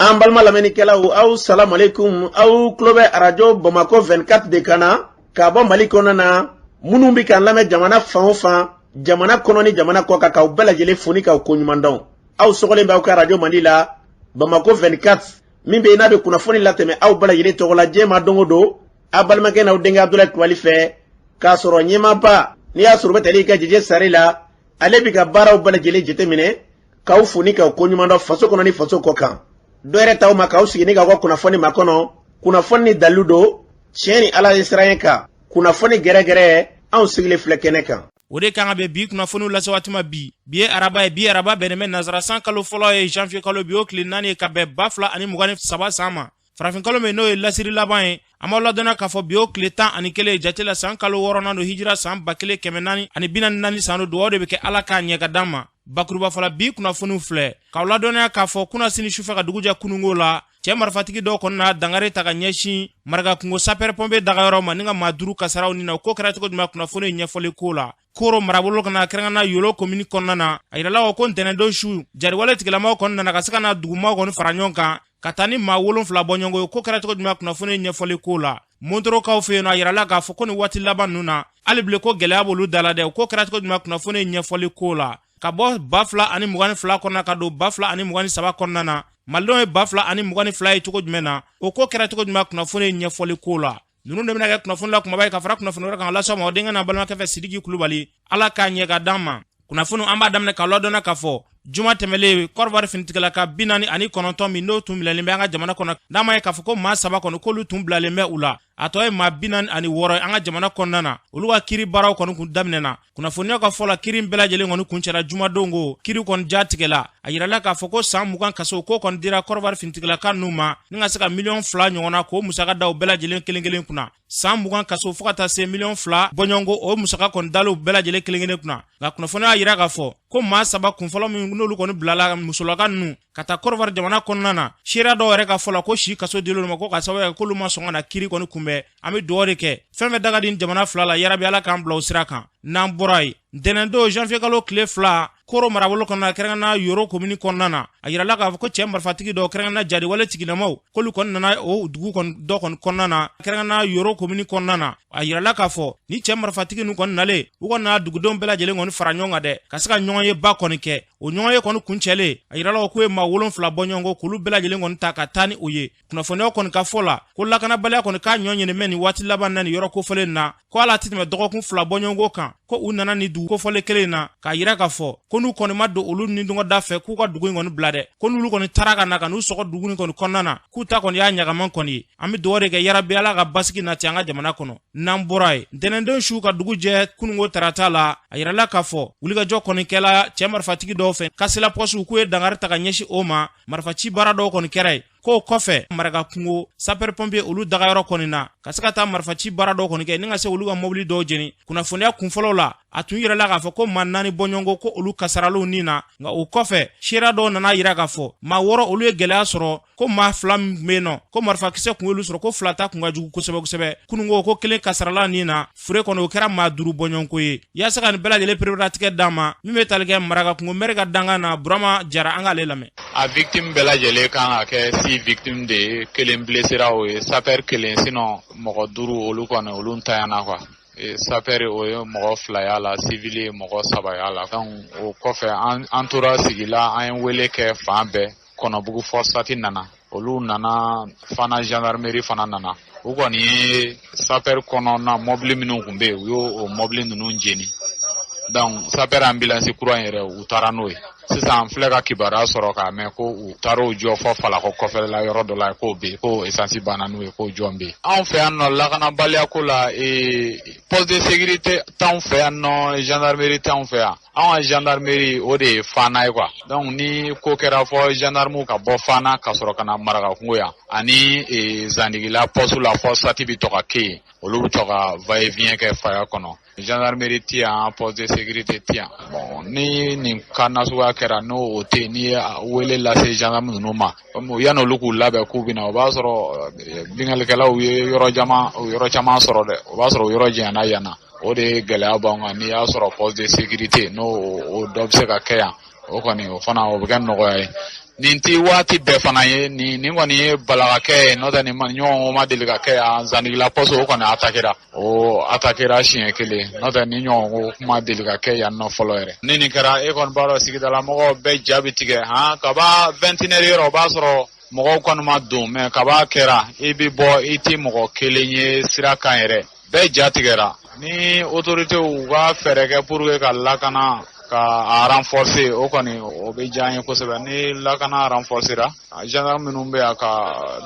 An balma lamɛnnikɛlaw aw salamu alaikum aw tulo bɛ arajo Bamako 24 de kan na ka bɔ Mali kɔnɔ na minnu bɛ k'an lamɛn jamana fan o fan jamana kɔnɔ ni jamana kɔ kan k'aw bɛɛ lajɛlen fo ni k'aw koɲuman dɔn. Aw sɔgɔlen b'aw ka arajo Mali la Bamako 24 min bɛ n'a bɛ kunnafoni latɛmɛ aw bɛɛ lajɛlen tɔgɔ la diɲɛ ma don o don a balimakɛ n'aw denkɛ Abdulaye Kulibali fɛ k'a sɔrɔ ɲɛmaaba n'i y'a sɔrɔ bɛ tali ka jɛjɛ sari la ale bɛ ka baaraw bɛɛ lajɛlen jateminɛ k'aw fo ni k'aw koɲuman dɔn faso kɔnɔ ni faso kɔ kan. Dɔwɛrɛ t'aw ma k'aw sigi ni k'aw ka kunnafoni ma kɔnɔ kunnafoni ni dalilu don tiɲɛ ni ala ye siran kan kunnafoni gɛrɛgɛrɛ anw sigilen filɛ kɛnɛ kan. O de kan ka bɛ bi kunnafoniw lase waati ma bi ye araba ye bi araba bɛnnen bɛ nazara san kalo fɔlɔ ye janvier kalo bi o tile 4 ye ka bɛn 2023 san ma. Farafin kalo min n'o ye lasiri laban ye an b'aw ladɔnniya k'a fɔ bi o tile 11 jate la san kalo 6nan don hijira san 1444 san don dugawu de bɛ kɛ ala k'a ɲɛ ka d'an ma. Bakuruba fɔla bi kunnafoniw filɛ k'aw ladɔnniya k'a fɔ kunna sini sufɛ ka dugujɛ kunungo la cɛ marifatigi dɔw kɔnɔ na dangare ta ka ɲɛsin maraka kungo sapɛrɛ pompe dagayɔrɔ ma ni ka maa 5 kasaraw ni na ko kɛra cogo jumɛn kunnafoni ɲɛfɔli ko la. Koro marabolo kana kɛrɛnkɛrɛnna Yolo komini kɔnɔna na a yirala ko ntɛnɛndon su jariwale tigilamaw kɔnɔ nana ka se ka na dugumaw kɔni fara ɲɔgɔn kan ka taa ni maa 7 bɔ ɲɔgɔn ye ko kɛra cogo jumɛn kunnafoni ɲɛfɔli ko la. Montorokaw fɛ yen a yirala k'a fɔ ko ni waati laban ninnu na hali bile ko gɛlɛya b'olu da la dɛ ko kɛra cogo jumɛn kunnafoni ɲɛfɔli ko la. Ka bɔ 2022 kɔnɔna ka don 2023 kɔnɔna na malidenw ye 2022 ye cogo jumɛn na o ko kɛra cogo jumɛn kunnafoni ɲɛfɔli ko la. Ninnu de bɛna kɛ kunnafoni la kumaba ye ka fara kunnafoni wɛrɛ kan lasɔn ma o denkɛ n'a balimakɛ fɛ Sidiki Kulibali ala k'a ɲɛ ka d'an ma. Kunnafoni an b'a daminɛ ka ladɔnniya k'a fɔ juma tɛmɛlen Kɔrɔwari finitigila ka 49 min n'o tun bilalen bɛ an ka jamana kɔnɔ n'a ma ye k'a fɔ ko maa 7 kɔni k'olu tun bilalen bɛ u la a tɔ ye maa 46 an ka jamana kɔnɔna na olu ka kiiri baaraw kɔni kun daminɛna. Kunnafoniyaw ka fɔ la kiiri bɛɛ lajɛlen kɔni kun cɛra jumadenw ko kiiri kɔni jatigɛla a yirala k'a fɔ ko san 20 kaso ko kɔni dira Kɔrɔwari finitigila ka ninnu ma ni ka se ka miliyɔn 2 ɲɔgɔnna k'o musaka da u bɛɛ lajɛlen kelen kunna san 20 kaso fo ka taa se miliyɔn 2 bɔɲɔgɔnko o musaka kɔni dalo bɛɛ lajɛlen kelen kunna nka kunnafoniya yira k'a fɔ ko maa 7 kunfɔlɔ min n'olu kɔni bilala musolaka ninnu ka taa Kɔrɔwari jamana kɔnɔna na seereya dɔw yɛrɛ ka fɔ la ko si kaso dil'olu ma ko ka sababu kɛ k'olu ma sɔn ka na kiiri kɔni kunbɛn an bɛ dugawu de kɛ fɛn fɛn daga di jamana 2 la yarabi ala k'an bila o sira kan. N'an bɔra yen ntɛnɛndon janvier kalo tile 2 Koro marabolo kɔnɔna kɛrɛnkɛrɛnna Yoro komini kɔnɔna na a yirala k'a fɔ ko cɛ marifatigi dɔw kɛrɛnkɛrɛnna jariwale tigilamaw k'olu kɔni nana o dugu dɔ kɔni kɔnɔna na kɛrɛnkɛrɛnna Yoro komini kɔnɔna na a yirala k'a fɔ ni cɛ marifatigi ninnu kɔni nalen u kɔni na dugudenw bɛɛ lajɛlen kɔni fara ɲɔgɔn kan dɛ ka se ka ɲɔgɔn ye ba kɔni kɛ o ɲɔgɔn ye kɔni kuncɛlen a yirala ko ye maa 7 bɔ ɲɔgɔn kɔ k'olu bɛɛ lajɛlen kɔni ta ka taa ni o ye. Kunnafoniyaw kɔni ka fɔ la ko lakanabaliya kɔni k'a ɲɔ ɲinimɛ ni waati laban na ni yɔrɔ kofɔlen na ko ala tɛ tɛmɛ dɔgɔkun 2 bɔ ɲɔgɔn kan ko u nana ni dugu kofɔlen kelen na k'a yira k'a fɔ ko n'u kɔni ma don olu ni dɔgɔda fɛ k'u ka dugu in kɔni bila dɛ ko n'olu kɔni taara ka na ka n'u sɔgɔ dugu in kɔni kɔnɔna na k'u ta kɔni y'a ɲagaman kɔni ye. An bɛ dugawu de kɛ yarabi ala ka basigi nati an ka jamana kɔnɔ. N'an bɔra yen ntɛnɛndon su ka dugu jɛ kunungo tarata la a yirala k'a fɔ wulikajɔ kɔni kɛla cɛ marifatigi dɔw fɛ kasila pɔsiw k'u ye dangari ta ka ɲɛsin o ma marifaci baara dɔw kɔni kɛra ye k'o kɔfɛ maraka kungo sapɛrɛ pompe olu dagayɔrɔ kɔni na ka se ka taa marifaci baara dɔw kɔni kɛ ni ka se olu ka mobili dɔw jeni. Kunnafoniya kunfɔlɔw la a tun yirala k'a fɔ ko maa 4 bɔɲɔgɔnko ko olu kasaraliw ni na nka o kɔfɛ seereya dɔw nana yira k'a fɔ maa 6 olu ye gɛlɛya sɔrɔ ko maa 2 min bɛ yen nɔ ko marifakisɛ kun y'olu sɔrɔ ko 2 ta kun ka jugu kosɛbɛ kunungo ko 1 kasarala ni na fure kɔni o kɛra maa 5 bɔɲɔgɔnko ye. Yaasa ka nin bɛɛ lajɛlen pereperelatigɛ d'an ma min bɛ tali kɛ maraka kungo mɛri ka dangan na Burama Jara an k'ale lamɛn. A victime bɛɛ lajɛlen kan ka kɛ 6 victime de ye 1 blessera o ye sapɛr 1 sinon mɔgɔ 5 olu kɔni olu ntanyana quoi. Sapɛri o ye mɔgɔ 2 y'a la civil ye mɔgɔ 3 y'a la donc o kɔfɛ an tora sigi la an ye wele kɛ fan bɛɛ Kɔnɔbugu forçati nana olu nana fana gendarmerie fana nana u kɔni ye sapɛri kɔnɔna mobili minnu kun bɛ yen u y'o mobili ninnu jeni donc sapɛri ambulance kura yɛrɛ u taara n'o ye. Sisan an filɛ ka kibaruya sɔrɔ k'a mɛn ko u taara o jɔ fɔ Falako kɔfɛla yɔrɔ dɔ la k'o bɛ yen ko essence banna n'o ye k'o jɔn bɛ yen. Anw fɛ yan nɔ lakanabaliya ko la poste de sécurité t'anw fɛ yan nɔ gendarmerie t'anw fɛ yan anw ka gendarmerie o de ye Fana ye quoi donc ni ko kɛra fɔ gendarmew ka bɔ Fana ka sɔrɔ ka na Maraka kungo yan ani Zandigila poste la fɔ sati bɛ to ka kɛ yen olu bɛ to ka va et vient kɛ faya kɔnɔ. Gendarmerie ti yan poste de sécurité ti yan bon ni nin ka nasuguya kɛra n'o o tɛ n'i ye wele lase gendarme ninnu ma yanni olu k'u labɛn k'u bɛ na o b'a sɔrɔ bingalikɛlaw ye yɔrɔ caman sɔrɔ dɛ o b'a sɔrɔ yɔrɔ janyana yan na o de ye gɛlɛya b'an kan n'i y'a sɔrɔ poste de sécurité n'o dɔ bɛ se ka kɛ yan o kɔni o fana o bɛ kɛ nɔgɔya ye nin ti waati bɛɛ fana ye nin kɔni ye balagakɛ ye n'o tɛ nin ɲɔgɔn ma deli ka kɛ a zanigila poso o kɔni atakera siɲɛ kelen n'o tɛ nin ɲɔgɔn ko kuma deli ka kɛ yan nɔ fɔlɔ yɛrɛ ni nin kɛra e kɔni b'a dɔn sigidala mɔgɔw bɛɛ jaabi tigɛ kaba 21 yɔrɔ o b'a sɔrɔ mɔgɔw kɔni ma don mɛ kaba kɛra i bi bɔ i ti mɔgɔ kelen ye sira kan yɛrɛ bɛɛ ja tigɛra ni autorité u ka fɛɛrɛ kɛ pour que ka lakana ka renforcer o kɔni o bɛ diya n ye kosɛbɛ ni lakana renforcera gendarme minnu bɛ yan ka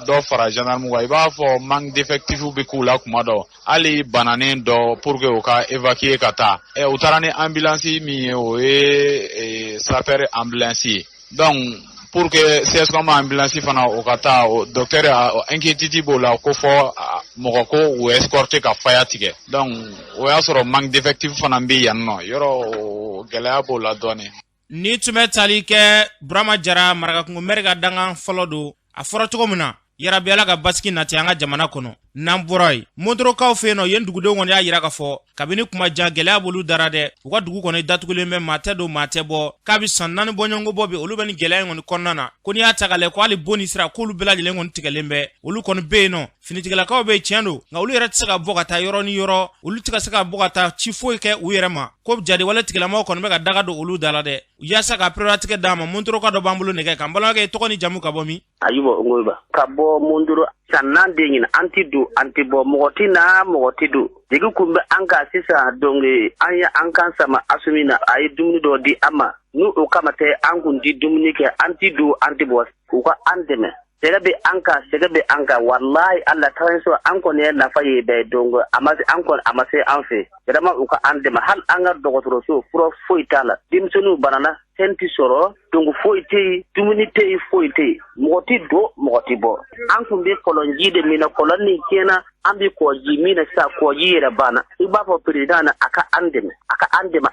dɔ fara gendarme kan i b'a fɔ manque d'effectif bɛ k'u la kuma dɔ hali bananen dɔ pour que u ka évacuer ka taa u taara ni ambulance min ye o ye sapeur ambulance ye donc pour que CSCOM ambulance fana o ka taa o docteur inquiétude b'o la ko fɔ mɔgɔ ko u escorter ka faya tigɛ donc o y'a sɔrɔ manque d'effectif fana bɛ yan nɔ yɔrɔ gɛlɛya b'o la dɔɔnin. Ni tun bɛ tali kɛ Burama Jara marakakungo maire ka dangan fɔlɔ don a fɔra cogo min na yarabi Ala ka basigi nati an ka jamana kɔnɔ n'an bɔra yen Montorokaw fɛ yen nɔ yen dugudenw kɔni y'a yira k'a fɔ kabini kuma jan gɛlɛya b'olu dara dɛ u ka dugu kɔni datugulen bɛ maa tɛ don maa tɛ bɔ k'a bɛ san 4 bɔɲɔgɔnko bɔ bi olu bɛ ni gɛlɛya in kɔni kɔnɔna na ko n'i y'a ta k'a lajɛ ko hali bon ni sira k'olu bɛɛ lajɛlen kɔni tigɛlen bɛ olu kɔni bɛ yen nɔ finitigilakaw bɛ yen tiɲɛ don nka olu yɛrɛ tɛ se ka bɔ ka taa yɔrɔ ni yɔrɔ olu tɛ se ka bɔ ka taa ci foyi kɛ u yɛrɛ ma ko jadiwale tigilamaw kɔni bɛ ka daga don olu da la dɛ yaasa ka priorité d'a ma Montoroka dɔ b'an bolo nɛgɛ kan balimakɛ tɔgɔ ni jamu ka bɔ min Ayuba Ngoyba ka bɔ Mondoro sannan de ɲin anti do anti bɔ mɔgɔ ti na mɔgɔ ti do jigi kun bɛ an ka sisan donc an ye an kan sama asumi na a ye dumuni dɔ di an ma n'u o kama tɛ an kun di dumuni kɛ anti do anti bɔ u ka an dɛmɛ sɛgɛ bɛ an kan wallahi Allah ta so an kɔni ye nafa ye bɛɛ donc a ma se an fɛ vraiment u ka an dɛmɛ hali an ka dɔgɔtɔrɔso fura foyi t'a la denmisɛnninw banana fɛn ti sɔrɔ donc foyi tɛ yen dumuni tɛ yen foyi tɛ yen mɔgɔ ti don mɔgɔ ti bɔ an kun bɛ kɔlɔnji de min na kɔlɔn nin tiɲɛna an bɛ kɔji min na sisan kɔji yɛrɛ banna i b'a fɔ président na a ka an dɛmɛ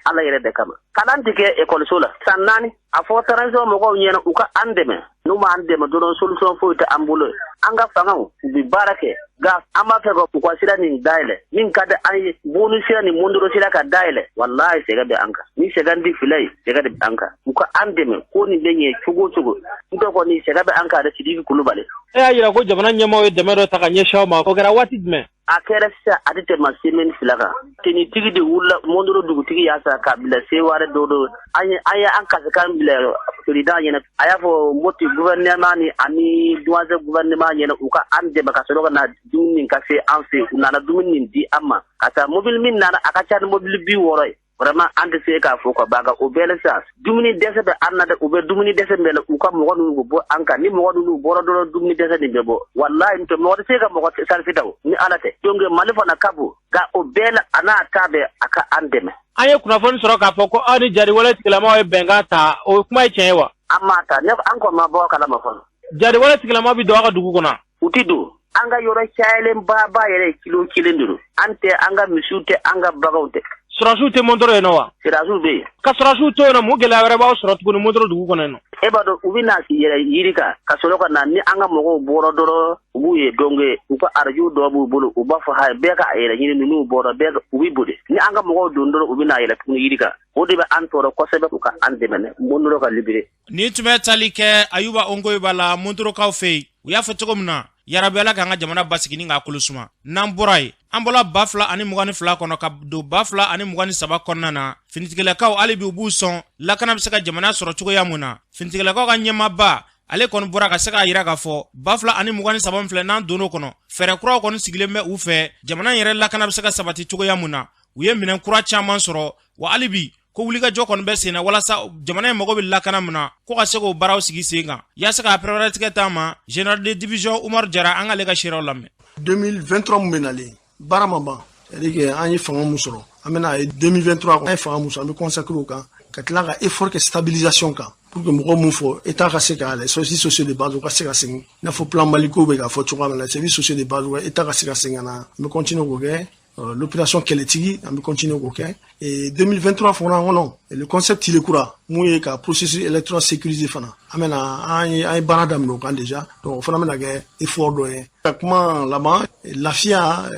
Ala yɛrɛ de kama kalan tɛ kɛ ekɔliso la san 4 a fɔ transition mɔgɔw ɲɛna u ka an dɛmɛ n'u ma an dɛmɛ dɔrɔn solution foyi tɛ an bolo an ka fangaw u bɛ baara kɛ nka an b'a fɛ ka u ka sira nin dayɛlɛ min ka di an ye bonu sira ni Mondoro sira ka dayɛlɛ wallahi sɛgɛ bɛ an kan ni sɛgɛ di fila ye sɛgɛ de bɛ an kan u ka an dɛmɛ ko nin bɛ ɲɛ cogo o cogo n tɔgɔ ni sɛgɛ bɛ an kan dɛ Sidiki Kulubali e y'a yira ko jamana ɲɛmaaw ye dɛmɛ dɔ ta ka ɲɛsin aw ma o kɛra waati jumɛn a kɛra sisan a tɛ tɛmɛ semaine 2 kan tenitigi de wulila Mondoro dugutigi y'a sa k'a bila Seware do an ye an kasikan bila président ɲɛna a y'a fɔ Moti gouvernement ni ani douanier gouvernement ɲɛna u ka an dɛmɛ ka sɔrɔ ka na dumuni ka se an fɛ u nana dumuni nin di an ma ka taa mobile min nana a ka ca ni mobile 60 ye vraiment an tɛ se k'a fɔ ka ban o bɛɛ la sisan dumuni dɛsɛ bɛ an na dɛ u bɛ dumuni dɛsɛ min u ka mɔgɔ ninnu bɔ an kan ni mɔgɔ ninnu bɔra dɔrɔn dumuni dɛsɛ nin bɛ bɔ wallahi n tɛ mɔgɔ tɛ se ka mɔgɔ salifita o ni Ala tɛ donc Mali fana ka bon nka o bɛɛ la a n'a ta bɛɛ a ka an dɛmɛ an ye kunnafoni sɔrɔ k'a fɔ ko aw ni jadiwale tigilamaw ye bɛnkan ta o kuma ye tiɲɛ ye wa an m'a ta an kɔni ma bɔ a kalama fɔlɔ jadiwale tigilamaw bɛ don aw ka dugu kɔnɔ u tɛ don an ka yɔrɔ cayalen ba yɛrɛ kilo 1 de don an tɛ an ka misiw tɛ an ka baganw tɛ Surasiw tɛ Montoro yen nɔ wa Surasiw bɛ yen ka surasiw to yen nɔ mun gɛlɛya wɛrɛ b'aw sɔrɔ tuguni Montoro dugu kɔnɔ yen nɔ e b'a dɔn u bɛ na yɛrɛ yiri kan ka sɔrɔ ka na ni an ka mɔgɔw bɔra dɔrɔn u b'u ye donc u ka arajo dɔ b'u bolo u b'a fɔ ha bɛɛ ka yɛrɛ ɲini n'u bɔra bɛɛ u b'i boli ni an ka mɔgɔw don dɔrɔn u bɛ na yɛrɛ tuguni yiri kan o de bɛ an tɔɔrɔ kosɛbɛ u ka an dɛmɛ Mondoro ka libéré ni tun bɛ tali kɛ Ayuba Ngoyba la Montorokaw fɛ yen u y'a fɔ cogo min na yarabi Ala k'an ka jamana basigi ni k'a kolo suma n'an bɔra yen an bɔla 2022 kɔnɔ ka don 2023 kɔnɔna na finitigilakaw hali bi u b'u sɔn lakana bɛ se ka jamana sɔrɔ cogoya mun na finitigilakaw ka ɲɛmaaba ale kɔni bɔra ka se k'a yira k'a fɔ 2023 filɛ n'an donn'o kɔnɔ fɛɛrɛ kuraw kɔni sigilen bɛ u fɛ jamana yɛrɛ lakana bɛ se ka sabati cogoya mun na u ye minɛn kura caman sɔrɔ wa hali bi ko wulikajɔ kɔni bɛ sen na walasa jamana in mago bɛ lakana min na ko ka se k'o baaraw sigi sen kan yaasa k'a priorité ta ma général de division Umaru Jara an k'ale ka seerew lamɛn 2023 mun bɛ nalen baara ma ban c'est-à-dire que an ye fanga mun sɔrɔ an bɛna ye 2023 an ye fanga mun sɔrɔ an bɛ consacrer o kan ka tila ka effort kɛ stabilisation kan pour que mɔgɔ mun fɔ état ka se ka les services sociaux de base u ka se ka segin i n'a fɔ plan Mali ko bɛ k'a fɔ cogoya min na services sociaux de base état ka se ka segin ka na an bɛ continuer k'o kɛ l'opération kɛlɛtigi an bɛ continuer k'o kɛ et 2023 fana kɔnɔ le concept tile kura mun ye ka processus électoral sécurisé fana an bɛna an ye baara daminɛ o kan déjà donc o fana bɛna kɛ effort dɔ ye ka kuma laban lafiya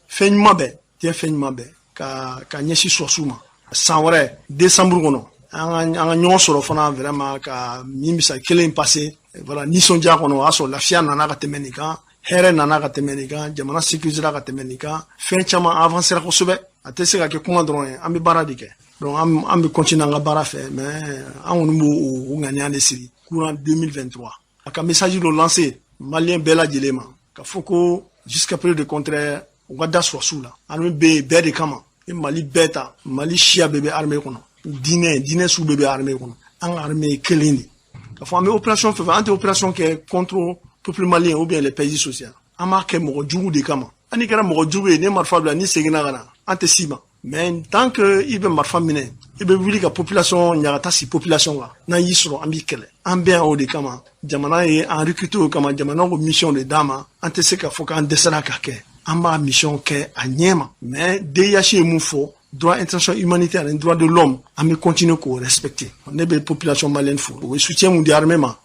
fɛn ɲuman bɛɛ diɲɛ fɛn ɲuman bɛɛ ka ɲɛsin sɔrɔsiw ma san wɛrɛ décembre kɔnɔ anga ɲɔgɔn sɔrɔ fana vraiment ka min bisa kelen passé voilà nisɔndiya kɔnɔ o y'a sɔrɔ lafiya nana ka tɛmɛ nin kan hɛrɛ nana ka tɛmɛ nin kan jamana sécurisé ka tɛmɛ nin kan fɛn caman avancera kosɛbɛ a tɛ se ka kɛ kuma dɔrɔn ye an bɛ baara de kɛ donc an bɛ continuer an ka baara fɛ mais an kɔni b'o ŋaniya de siri courant 2023 a ka message dɔ lancer malien bɛɛ lajɛlen ma ka fɔ ko jusqu'à preuve de contraire u ka da sɔrɔsiw la armée bɛ yen bɛɛ de kama ni Mali bɛɛ ta Mali siya bɛɛ bɛ armée kɔnɔ diinɛ sugu bɛɛ bɛ armée kɔnɔ an ka armée ye kelen de ka fɔ an bɛ opération fɛn fɛn an tɛ opération kɛ contre peuple malien ou bien les pays sociaux an b'a kɛ mɔgɔ jugu de kama ani kɛra mɔgɔ jugu ye ne marifa bila ni seginna ka na an tɛ s'i ma mais tant que i bɛ marifa minɛ i bɛ wuli ka population ɲagata si population kan n'an y'i sɔrɔ an b'i kɛlɛ an bɛ yan o de kama jamana ye an recruté o kama jamana ko mission de d'a ma an tɛ se ka fɔ k'an dɛsɛra ka kɛ an b'a mission kɛ a ɲɛ ma mais DIH ye mun fɔ droit international humanitaire et droit de l'homme an bɛ continuer k'o respecter ne bɛ population malienne fo o ye soutien mun di armée ma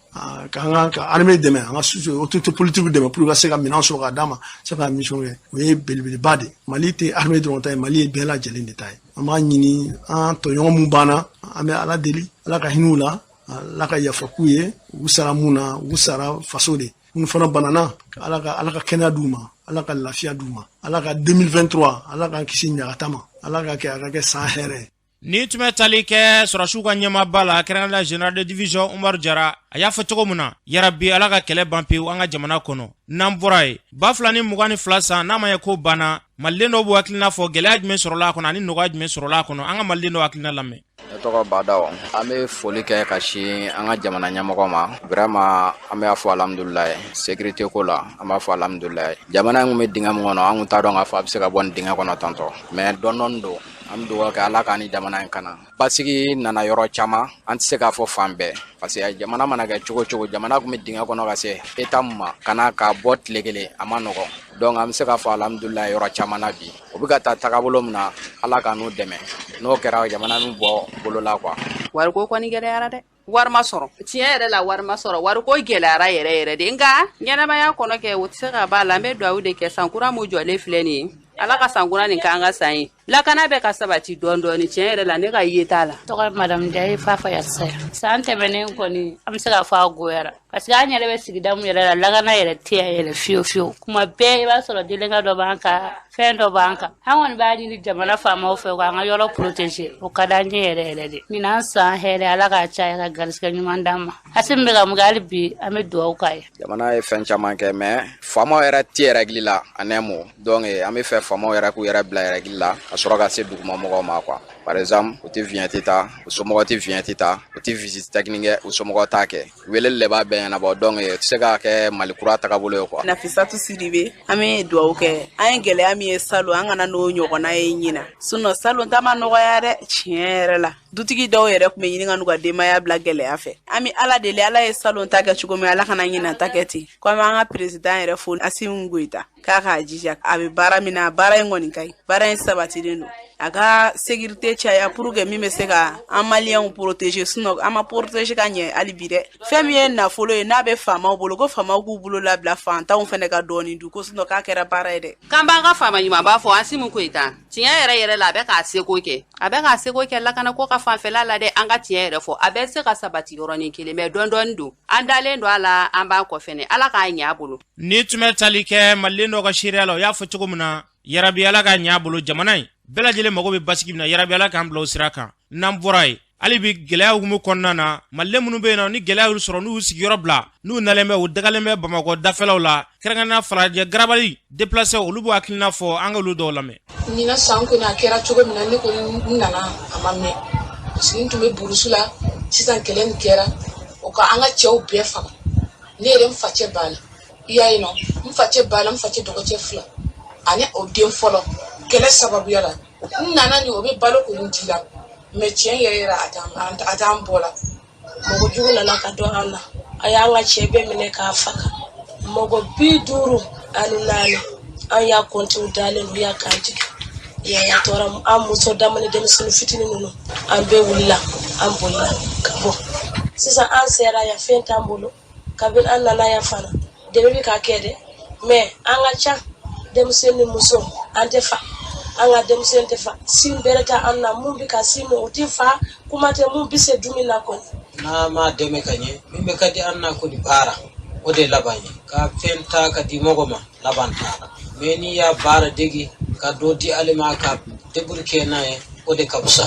ka armée dɛmɛ an ka autorité politique dɛmɛ pour ka se ka minɛn sɔrɔ ka d'a ma se ka mission kɛ o ye belebeleba de Mali tɛ armée dɔrɔn ta ye Mali ye bɛɛ lajɛlen de ta ye an b'a ɲini an tɔɲɔgɔn mun banna an bɛ Ala deli Ala ka hinɛ u la Ala ka yafa k'u ye u sara mun na u sara faso de minnu fana banana Ala ka kɛnɛya d'u ma Ala ka lafiya d'u ma Ala ka 2023 Ala ka kisi ɲagata ma Ala ka kɛ san hɛrɛ ni tun bɛ tali kɛ sɔrɔsiw ka ɲɛmaaba la kɛrɛnkɛrɛnnenya général de division Umaru Jara a y'a fɔ cogo min na yarabi Ala ka kɛlɛ ban pewu an ka jamana kɔnɔ n'an bɔra ye 2022 san n'a ma ye ko banna maliden dɔw b'u hakilina fɔ gɛlɛya jumɛn sɔrɔla a kɔnɔ ani nɔgɔya jumɛn sɔrɔla a kɔnɔ an ka maliden dɔw hakilina lamɛn. Ne tɔgɔ Badaw an bɛ foli kɛ ka sin an ka jamana ɲɛmɔgɔ ma vraiment an bɛ fɔ alhamdulilayi sécurité ko la an b'a fɔ alhamdulilayi jamana in kun bɛ dingɛ min kɔnɔ an kun t'a dɔn k'a fɔ a bɛ se ka bɔ nin dingɛ kɔnɔ tantɔ mais dɔɔni don an bɛ dugawu kɛ Ala k'an ni jamana in kana basigi nana yɔrɔ caman an tɛ se k'a fɔ fan bɛɛ parce que jamana mana kɛ cogo cogo jamana kun bɛ dingɛ kɔnɔ ka se état min ma kana k'a bɔ tile kelen a ma nɔgɔn donc an bɛ se k'a fɔ alhamdulilayi yɔrɔ caman na bi o bɛ ka taa tagabolo min na Ala ka n'u dɛmɛ n'o kɛra jamana min bɔ bolo la quoi. Wariko kɔni gɛlɛyara dɛ wari ma sɔrɔ tiɲɛ yɛrɛ la wari ma sɔrɔ wariko gɛlɛyara yɛrɛ de nka ɲɛnamaya kɔnɔ kɛ o tɛ se ka b'a la an bɛ dugawu de kɛ sankura mu jɔlen filɛ nin ye Ala ka sankura nin k'an ka san ye lakana bɛ ka sabati dɔɔni tiɲɛ yɛrɛ la ne ka ye t'a la. Tɔgɔ Madame Jaye Fafa Yasaya san tɛmɛnen kɔni an bɛ se ka fɔ a goyara parce que an yɛrɛ bɛ sigida mun yɛrɛ la lakana yɛrɛ tɛ yɛrɛ fiyewu kuma bɛɛ i b'a sɔrɔ delinquent dɔ b'an kan fɛn dɔ b'an kan an kɔni b'a ɲini jamana faamaw fɛ k'an ka yɔrɔ protéger o ka d'an ye yɛrɛ de ɲinan san hɛrɛ Ala k'a caya ka garisigɛ ɲuman d'an ma asi min bɛ ka mun kɛ hali bi an bɛ dugawu k'a ye. Jamana ye fɛn caman kɛ mais faamaw yɛrɛ tɛ règle la en un mot donc an bɛ fɛ faamaw yɛrɛ k'u yɛrɛ bila règle la ka sɔrɔ ka se duguma mɔgɔw ma quoi par exemple u tɛ vignette ta u somɔgɔw tɛ vignette ta u tɛ visite technique kɛ u somɔgɔw t'a kɛ weleli de b'a bɛɛ ɲɛnabɔ donc u tɛ se ka kɛ Mali kura tagabolo ye quoi. Nafisatu Sidibe an bɛ dugawu kɛ an ye gɛlɛya min ye salon an kana n'o ɲɔgɔnna ye ɲina sinon salon ta ma nɔgɔya dɛ tiɲɛ yɛrɛ la dutigi dɔw yɛrɛ tun bɛ ɲini ka n'u ka denbaya bila gɛlɛya fɛ an bɛ Ala deli Ala ye salon ta kɛ cogo min Ala kana ɲina ta kɛ ten comme an ka président yɛrɛ fo Asimu Goyita k'a k'a jija a bɛ baara min na baara in kɔni ka ɲi baara in sabatilen don a ka sécurité caya pour que min bɛ se ka an maliyɛnw protéger sinon an ma protéger ka ɲɛ hali bi dɛ fɛn min ye nafolo ye n'a bɛ faamaw bolo ko faamaw k'u bolo labila fantanw fana ka dɔɔni dun ko sinon k'a kɛra baara ye dɛ. K'an b'an ka faama ɲuman b'a fɔ Asimu Goyita tiɲɛ yɛrɛ la a bɛ k'a seko kɛ lakana ko ka fanfɛla la dɛ an ka tiɲɛ yɛrɛ fɔ a bɛ se ka sabati yɔrɔnin kelen mais dɔɔni don an dalen don a la an b'an kɔ fɛnɛ Ala k'a ɲɛ a bolo. Ni tun bɛ tali kɛ maliden dɔ ka seereya la o y'a fɔ cogo min na yarabi Ala k'a ɲɛ a bolo jamana in bɛɛ lajɛlen mago bɛ basigi min na yarabi Ala k'an bila o sira kan n'an bɔra ye hali bi gɛlɛya hukumu kɔnɔna na maliden minnu bɛ yen nɔ ni gɛlɛya y'u sɔrɔ n'u sigiyɔrɔ bila n'u nalen bɛ u dagalen bɛ Bamakɔ dafɛlaw la kɛrɛnkɛrɛnnenya Falajɛ Garabali déplacé olu b'u hakilina fɔ an ka olu dɔw lamɛn. Ɲinan san kɔni a kɛra cogo min na ne kɔni nana a ma mɛn parce que n tun bɛ burusi la sisan kɛlɛ nin kɛra o ka an ka cɛw bɛɛ faga ne yɛrɛ n facɛ b'a la i y'a ye nɔ n facɛ b'a la n facɛ dɔgɔcɛ 2 ani o den fɔlɔ kɛlɛ sababuya la n nana ni o bɛ balo kɔni di la mais tiɲɛ yɛrɛ a t'an bɔ la mɔgɔ jugu nana ka dɔn an na a y'an ka cɛ bɛɛ minɛ k'a faga mɔgɔ 54 an y'a compter dalen u y'a kan tigɛ y'a tɔɔrɔ an muso damani denmisɛnnin fitinin ninnu an bɛɛ wulila an bolila ka bɔ sisan an sera yan fɛn t'an bolo kabini an nana yan fana dɛmɛ bɛ ka kɛ dɛ mais an ka ca denmisɛnnin muso an tɛ fa an ka denmisɛn tɛ fa sin bɛrɛ tɛ an na mun bɛ ka sin min o tɛ fa kuma tɛ mun bɛ se dumuni na kɔni. n'a ma dɛmɛ ka ɲɛ min bɛ ka di an na kɔni baara o de laban ye ka fɛn ta ka di mɔgɔ ma laban t'a mais n'i y'a baara degi ka dɔ di ale ma ka deburu kɛ n'a ye o de ka fisa.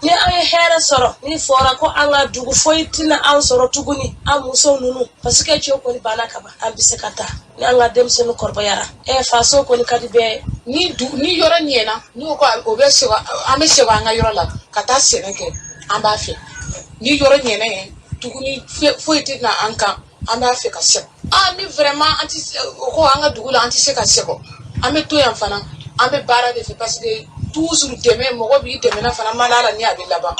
ni an ye hɛrɛ sɔrɔ ni fɔra ko an ka dugu foyi tɛna an sɔrɔ tuguni an musow ninnu parce que cɛw kɔni banna ka ban an bɛ se ka taa ni an ka denmisɛnninw kɔrɔbayara faso kɔni ka di bɛɛ ye. ni yɔrɔ ɲɛna ni o ko o bɛ se an bɛ se an ka yɔrɔ la ka taa sɛnɛ kɛ an b'a fɛ ni yɔrɔ ɲɛna ye tuguni foyi tɛna an kan an b'a fɛ ka sɛgɛn ni vraiment an tɛ o ko an ka dugu la an tɛ se ka sɛgɛn an bɛ to yan fana an bɛ baara de fɛ parce que toujours dɛmɛ mɔgɔ b'i dɛmɛna fana malala ni a bɛ laban.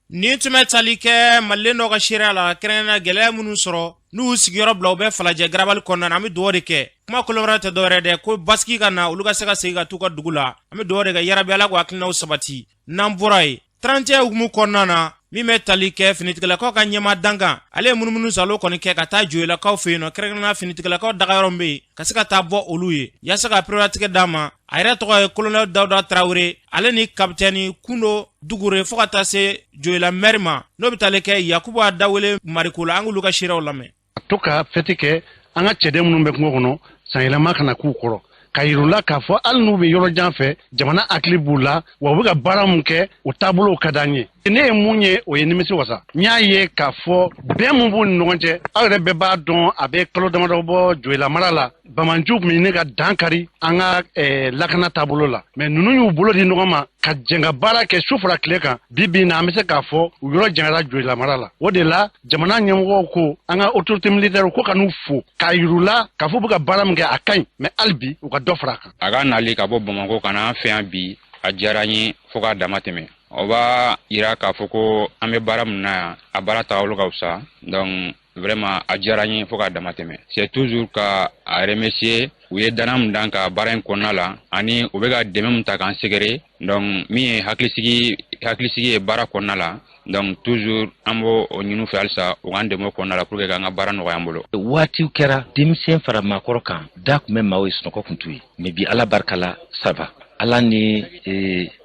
Ni tun bɛ tali kɛ malilen dɔ ka seereya la kɛrɛnkɛrɛnnenya gɛlɛya minnu sɔrɔ n'u sigiyɔrɔ bila u bɛ falajɛ garabali kɔnɔna na an bɛ dugawu de kɛ kuma kolon wɛrɛ tɛ dɔwɛrɛ dɛ ko basigi ka na olu ka se ka segin ka t'u ka dugu la an bɛ dugawu de kɛ yarabi ala k'u hakilinaw sabati n'an bɔra yen 31 hukumu kɔnɔna na min bɛ tali kɛ finitigilakaw ka ɲɛma dankan ale ye munumunu salo kɔni kɛ ka taa joyelakaw fɛ yen nɔ kɛrɛnkɛrɛnnenya finitigilakaw dagayɔrɔ bɛ yen ka se ka taa bɔ olu ye yaasa ka perelatigɛ d'a ma a yɛrɛ tɔgɔ ye kolonɛl dawuda tarawele ale ni kapitɛni kundo dugure fɔɔ ka taa se joyela mɛri ma n'o bɛ tali kɛ yakubu a dawele mariko la an k'olu ka seerew lamɛn. a to ka fɛti kɛ an ka cɛden minnu bɛ kungo kɔnɔ sanyɛlɛma kana k'u kɔrɔ ka yirula k'a fɔ hali n'u bɛ yɔrɔ jan fɛ jamana hakili b'u la wa u bɛ ka baara mun kɛ o taabolow ka d'an ye ne ye mun ye o ye nimisi wasa n y'a ye k'a fɔ bɛn mun b'u ni ɲɔgɔn cɛ aw yɛrɛ bɛɛ b'a dɔn a bɛ kalo damadɔ bɔ joyila mara la bamanju tun bɛ ɲini ka dan kari an ka lakana taabolo la mɛ ninnu y'u bolo di ɲɔgɔn ma ka jɛn ka baara kɛ su fara tile kan bi bi in na an bɛ se k'a fɔ u yɔrɔ jɛngɛra joyila mara la o de la jamana ɲɛmɔgɔw ko an ka autorité militaire ko ka n'u fo k'a yir'ula k'a fɔ u bɛ ka baara min kɛ a ka ɲi mɛ hali bi u ka dɔ fara a kan. a ka nali ka bɔ Bamakɔ ka na an fɛ yan bi a diyara n ye fo k'a dama tɛmɛ o b'a yira k'a fɔ ko an bɛ baara min na yan a baara tagabolo ka fisa donc vraiment a diyara n ye fo k'a dama tɛmɛ c'est toujours ka a remercier u ye dana min dan ka baara in kɔnɔna la ani u bɛ ka dɛmɛ min ta k'an sɛgɛrɛ donc min ye hakilisigi ye baara kɔnɔna la donc toujours an b'o ɲini u fɛ halisa u k'an dɛmɛ o kɔnɔna la pour que k'an ka baara nɔgɔya an bolo. waatiw kɛra denmisɛn fara maakɔrɔ kan da tun bɛ maaw ye sunɔgɔ kun t'u ye mais bi ala barika la ça va ala ni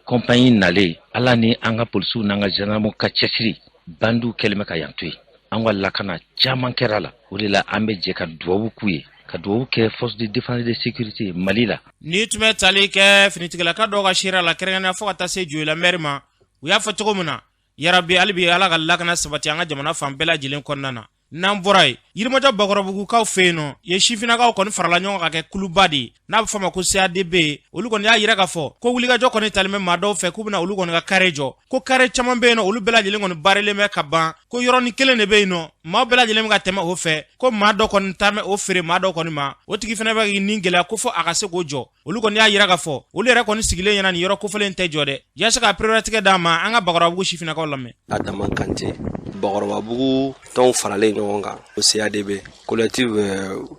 compagnie nalen ala ni an ka polisiw n'an ka gendarmew ka cɛsiri bandiw kɛlen bɛ ka yan to yen an ka lakana caman kɛra la o de la an bɛ jɛ ka duwawu k'u ye ka duwawu kɛ force de défense de sécurité Mali la. ni tun bɛ tali kɛ finitigilaka dɔw ka seereya la kɛrɛnkɛrɛnnenya fo ka taa se joyila mɛri ma u y'a fɔ cogo min na yarabi hali bi ala ka lakana sabati an ka jamana fan bɛɛ lajɛlen kɔnɔna na n'an bɔra yen yirimajɔ bakɔrɔbugukaw fɛ yen nɔ ye sifinakaw kɔni farala ɲɔgɔn ka kɛ kuluba de ye n'a bɛ fɔ ma ko CADB olu kɔni y'a yira k'a fɔ ko wulikajɔ kɔni talen bɛ maa dɔw fɛ k'u bɛna olu kɔni ka kare jɔ ko kare caman bɛ yen nɔ olu bɛɛ lajɛlen kɔni baaralen bɛ ka ban ko yɔrɔnin kelen de bɛ yen nɔ maa bɛɛ lajɛlen bɛ ka tɛmɛ o fɛ ko maa dɔ kɔni taa mɛ o feere maa dɔ kɔni ma o tigi fana bɛ k'i nin gɛlɛya ko fɔ a ka se k'o jɔ olu kɔni y'a yira k'a fɔ olu yɛrɛ kɔni sigilen ɲɛna nin yɔrɔ kofɔlen tɛ jɔ dɛ yaasa ka perelatigɛ d'a ma an ka bakɔrɔbugu sifinakaw lamɛn. Adama Kante bakɔrɔbabugu tɔnw faralen ɲɔgɔn kan o CADB collectif